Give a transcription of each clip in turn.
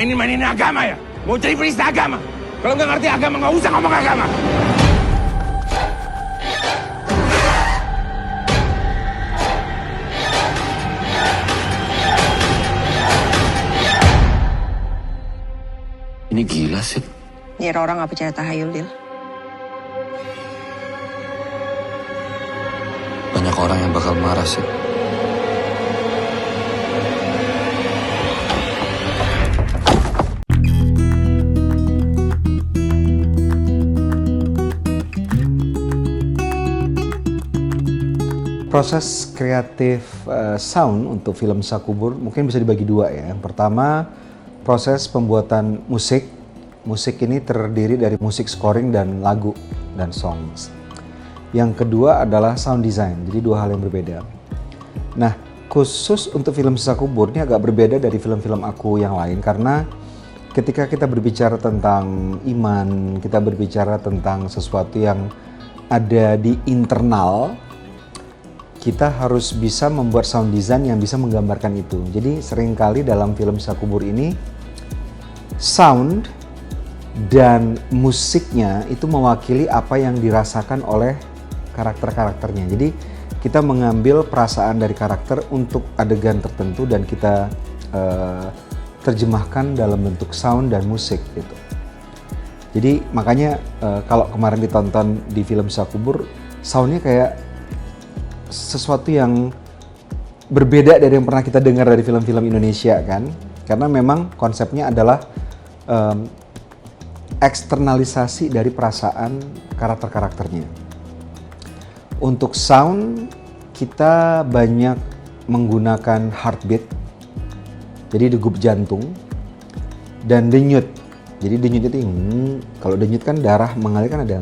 mainin agama ya? Mau jadi penista agama? Kalau nggak ngerti agama, nggak usah ngomong agama. Ini gila sih. Biar orang nggak percaya tahayul, Dil. Banyak orang yang bakal marah sih. Proses kreatif sound untuk film Sisa Kubur mungkin bisa dibagi dua ya. Yang pertama, proses pembuatan musik. Musik ini terdiri dari musik scoring dan lagu dan songs. Yang kedua adalah sound design, jadi dua hal yang berbeda. Nah, khusus untuk film Sisa Kubur ini agak berbeda dari film-film aku yang lain karena ketika kita berbicara tentang iman, kita berbicara tentang sesuatu yang ada di internal, kita harus bisa membuat sound design yang bisa menggambarkan itu. Jadi seringkali dalam film Sisa Kubur ini, sound dan musiknya itu mewakili apa yang dirasakan oleh karakter-karakternya. Jadi kita mengambil perasaan dari karakter untuk adegan tertentu dan kita terjemahkan dalam bentuk sound dan musik gitu. Jadi makanya kalau kemarin ditonton di film Sisa Kubur, soundnya kayak sesuatu yang berbeda dari yang pernah kita dengar dari film-film Indonesia kan, karena memang konsepnya adalah eksternalisasi dari perasaan karakter-karakternya. Untuk sound kita banyak menggunakan heartbeat, jadi degup jantung, dan denyut. Jadi denyut itu kalau denyut kan darah mengalir kan ada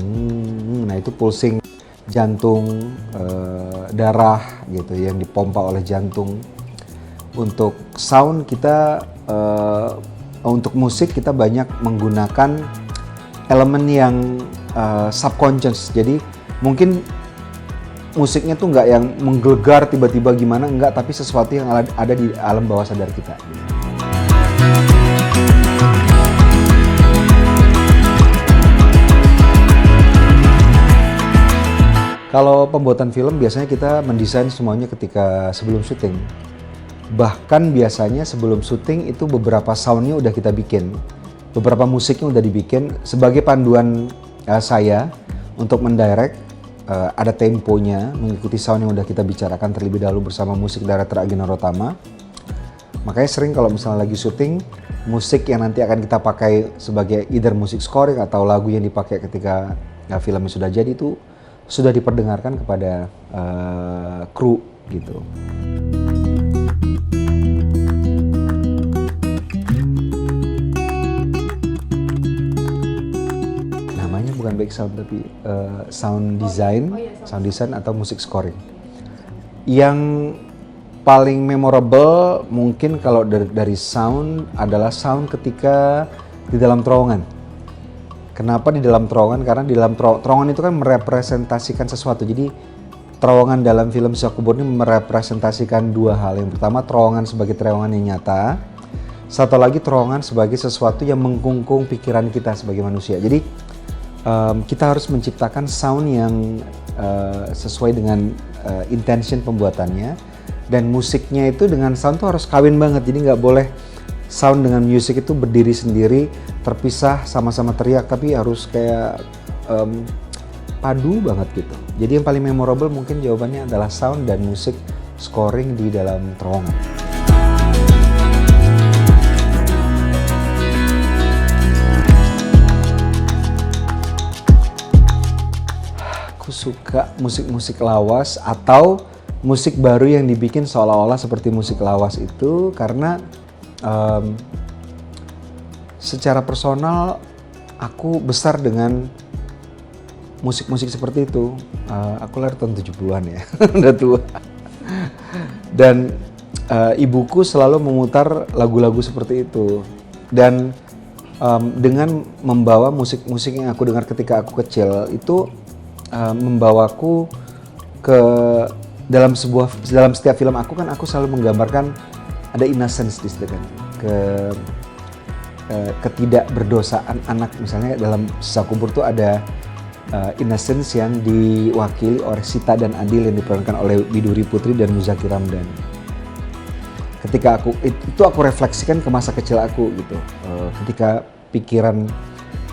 nah itu pulsing jantung, darah gitu yang dipompa oleh jantung. Untuk sound kita, untuk musik kita banyak menggunakan elemen yang subconscious. Jadi mungkin musiknya tuh nggak yang menggelegar tiba-tiba gimana, enggak, tapi sesuatu yang ada di alam bawah sadar kita. Kalau pembuatan film biasanya kita mendesain semuanya ketika sebelum syuting. Bahkan biasanya sebelum syuting itu beberapa soundnya udah kita bikin. Beberapa musiknya udah dibikin sebagai panduan saya untuk mendirect. Ada temponya mengikuti sound yang udah kita bicarakan terlebih dahulu bersama musik director Agina Rotama. Makanya sering kalau misalnya lagi syuting, musik yang nanti akan kita pakai sebagai either musik scoring atau lagu yang dipakai ketika filmnya sudah jadi itu sudah diperdengarkan kepada kru gitu. Namanya bukan back sound tapi sound design atau musik scoring. Yang paling memorable mungkin kalau dari sound adalah sound ketika di dalam terowongan. Kenapa di dalam terowongan? Karena di dalam terowongan itu kan merepresentasikan sesuatu. Jadi terowongan dalam film Sisa Kubur ini merepresentasikan dua hal. Yang pertama terowongan sebagai terowongan yang nyata. Satu lagi terowongan sebagai sesuatu yang mengkungkung pikiran kita sebagai manusia. Jadi kita harus menciptakan sound yang sesuai dengan intention pembuatannya. Dan musiknya itu dengan sound tuh harus kawin banget. Jadi nggak boleh sound dengan musik itu berdiri sendiri, terpisah, sama-sama teriak, tapi harus kayak padu banget gitu. Jadi yang paling memorable mungkin jawabannya adalah sound dan musik scoring di dalam terowongan. Aku suka musik-musik lawas atau musik baru yang dibikin seolah-olah seperti musik lawas itu karena secara personal aku besar dengan musik-musik seperti itu. Aku lahir tahun 70-an ya, udah tua. Dan ibuku selalu memutar lagu-lagu seperti itu. Dan dengan membawa musik-musik yang aku dengar ketika aku kecil itu membawaku ke dalam setiap film aku kan aku selalu menggambarkan ada innocence di situ kan, ketidakberdosaan anak. Misalnya dalam Sisa Kubur tuh ada Innocence yang diwakili oleh Sita dan Adil yang diperankan oleh Biduri Putri dan Muzaki Ramdan. Ketika itu aku refleksikan ke masa kecil aku gitu. Ketika pikiran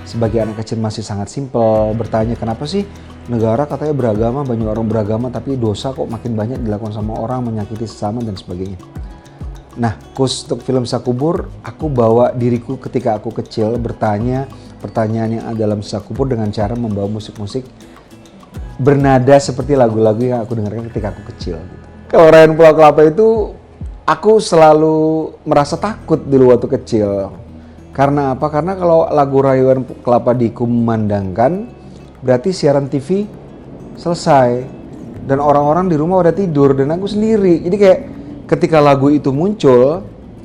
sebagai anak kecil masih sangat simpel, bertanya kenapa sih negara katanya beragama, banyak orang beragama tapi dosa kok makin banyak dilakukan sama orang, menyakiti sesama dan sebagainya. Nah, khusus untuk film Sisa Kubur, aku bawa diriku ketika aku kecil bertanya pertanyaan yang ada dalam Sisa Kubur dengan cara membawa musik-musik bernada seperti lagu-lagu yang aku dengarkan ketika aku kecil. Gitu. Kalau Rayuan Pulau Kelapa itu, aku selalu merasa takut dulu waktu kecil. Karena apa? Karena kalau lagu Rayuan Kelapa dikumandangkan, berarti siaran TV selesai. Dan orang-orang di rumah udah tidur dan aku sendiri. Jadi kayak ketika lagu itu muncul,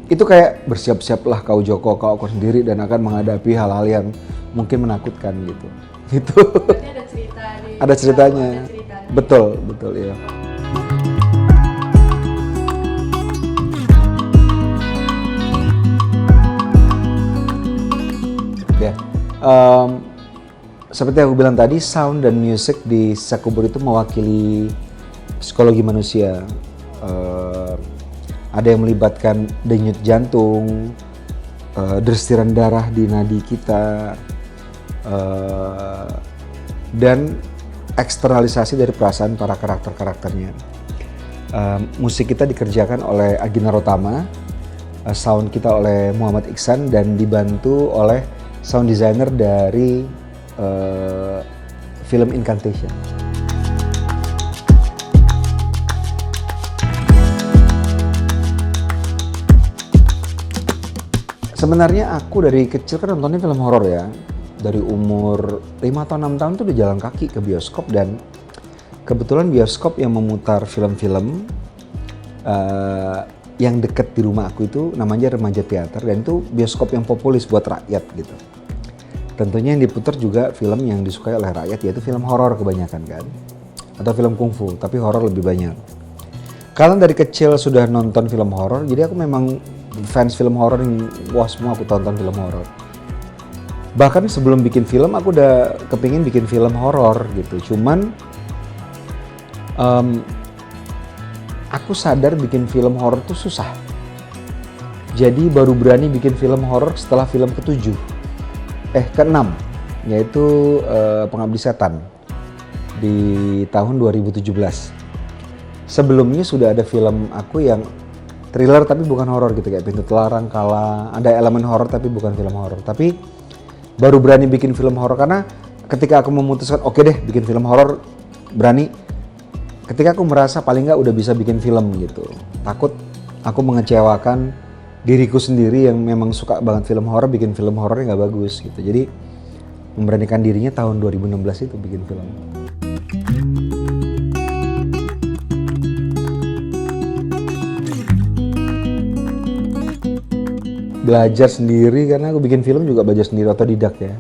itu kayak bersiap-siaplah kau Joko, kau aku sendiri dan akan menghadapi hal-hal yang mungkin menakutkan gitu. Gitu. Berarti ada cerita di Ada ceritanya. Ada ceritanya. Betul ya. Ya. Seperti yang aku bilang tadi, sound dan music di Sisa Kubur itu mewakili psikologi manusia. Ada yang melibatkan denyut jantung, dersiran darah di nadi kita, dan eksternalisasi dari perasaan para karakter-karakternya. Musik kita dikerjakan oleh Agina Rotama, sound kita oleh Muhammad Iksan, dan dibantu oleh sound designer dari film Incantation. Sebenarnya aku dari kecil kan nontonnya film horor ya. Dari umur 5 atau 6 tahun tuh udah jalan kaki ke bioskop, dan kebetulan bioskop yang memutar film-film yang deket di rumah aku itu namanya Remaja Theater, dan itu bioskop yang populis buat rakyat gitu. Tentunya yang diputar juga film yang disukai oleh rakyat, yaitu film horor kebanyakan kan. Atau film kungfu, tapi horor lebih banyak. Karena dari kecil sudah nonton film horor, jadi aku memang fans film horor yang wah semua aku tonton film horor. Bahkan sebelum bikin film aku udah kepingin bikin film horor gitu. Cuman aku sadar bikin film horor tuh susah. Jadi baru berani bikin film horor setelah film ke-6, yaitu Pengabdi Setan di tahun 2017. Sebelumnya sudah ada film aku yang thriller tapi bukan horor gitu, kayak Pintu Telarang, Kala, ada elemen horor tapi bukan film horor. Tapi baru berani bikin film horor karena ketika aku memutuskan oke deh bikin film horor, berani. Ketika aku merasa paling nggak udah bisa bikin film gitu. Takut aku mengecewakan diriku sendiri yang memang suka banget film horor, bikin film horornya nggak bagus gitu. Jadi memberanikan dirinya tahun 2016 itu bikin film. Belajar sendiri karena aku bikin film juga belajar sendiri, otodidak ya.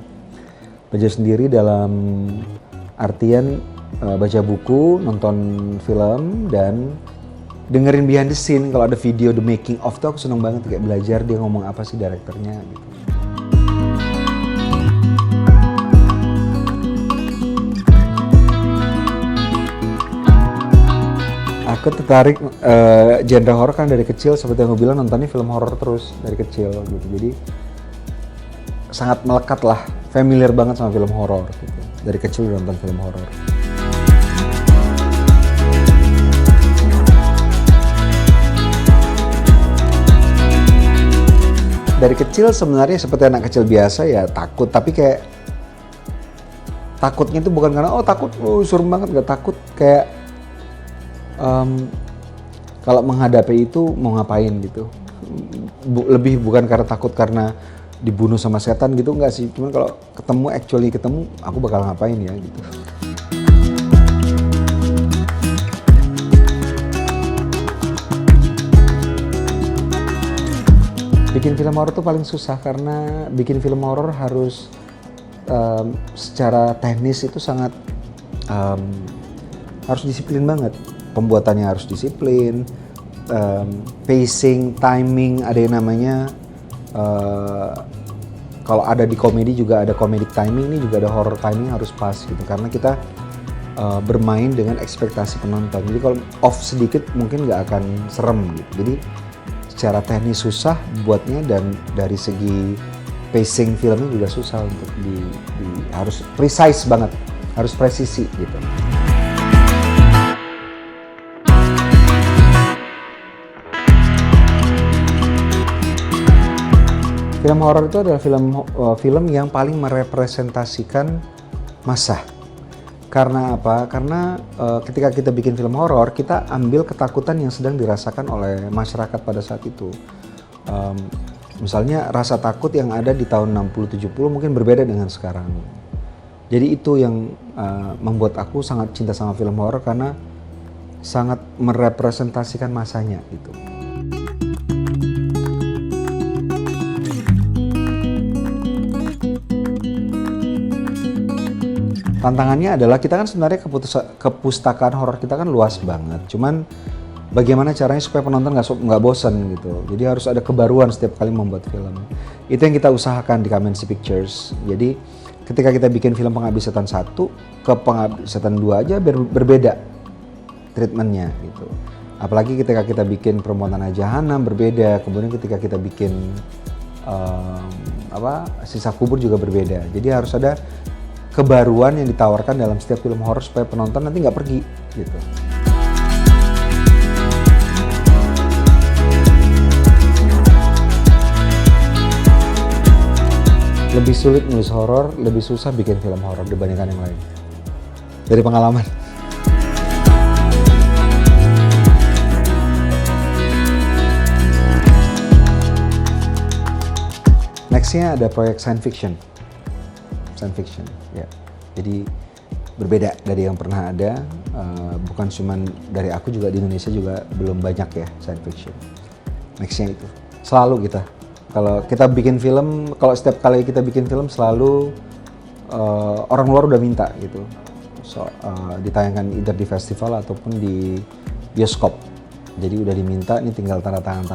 Belajar sendiri dalam artian baca buku, nonton film, dan dengerin behind the scene. Kalau ada video the making of tuh aku seneng banget, kayak belajar dia ngomong apa sih direkturnya gitu. Aku tertarik genre horor kan dari kecil, seperti yang aku bilang nontonnya film horor terus dari kecil gitu. Jadi sangat melekat lah, familiar banget sama film horor gitu. Dari kecil udah nonton film horor. Dari kecil sebenarnya seperti anak kecil biasa ya takut, tapi kayak takutnya itu bukan karena takut, serem banget, gak takut, kayak kalau menghadapi itu mau ngapain gitu. Lebih bukan karena takut karena dibunuh sama setan gitu, enggak sih. Cuman kalau ketemu aku bakal ngapain ya gitu. Bikin film horor tuh paling susah karena bikin film horor harus secara teknis itu sangat harus disiplin banget. Pembuatannya harus disiplin, pacing, timing, ada yang namanya kalau ada di komedi juga ada comedic timing, ini juga ada horror timing harus pas gitu karena kita bermain dengan ekspektasi penonton. Jadi kalau off sedikit mungkin nggak akan serem gitu. Jadi secara teknis susah buatnya dan dari segi pacing filmnya juga susah untuk harus precise banget, harus presisi gitu. Film horor itu adalah film yang paling merepresentasikan massa. Karena apa? Karena ketika kita bikin film horor, kita ambil ketakutan yang sedang dirasakan oleh masyarakat pada saat itu. Misalnya rasa takut yang ada di tahun 60-70 mungkin berbeda dengan sekarang. Jadi itu yang membuat aku sangat cinta sama film horor karena sangat merepresentasikan masanya gitu. Tantangannya adalah kita kan sebenarnya kepustakaan horor kita kan luas banget. Cuman bagaimana caranya supaya penonton nggak bosan gitu. Jadi harus ada kebaruan setiap kali membuat film. Itu yang kita usahakan di Kamensi Pictures. Jadi ketika kita bikin film Pengabdi Setan 1 ke Pengabdi Setan 2 aja berbeda treatmentnya gitu. Apalagi ketika kita bikin Perempuan Tanah Jahanam berbeda. Kemudian ketika kita bikin Sisa Kubur juga berbeda. Jadi harus ada kebaruan yang ditawarkan dalam setiap film horor supaya penonton nanti nggak pergi gitu. Lebih sulit nulis horor, lebih susah bikin film horor dibandingkan yang lain. Dari pengalaman. Nextnya ada proyek science fiction, ya. Jadi berbeda dari yang pernah ada. Bukan cuman dari aku, juga di Indonesia juga belum banyak ya science fiction. Nextnya itu selalu kita. Kalau kita bikin film, kalau setiap kali kita bikin film selalu orang luar udah minta gitu. Ditayangkan either di festival ataupun di bioskop. Jadi udah diminta, ini tinggal tanda tangan.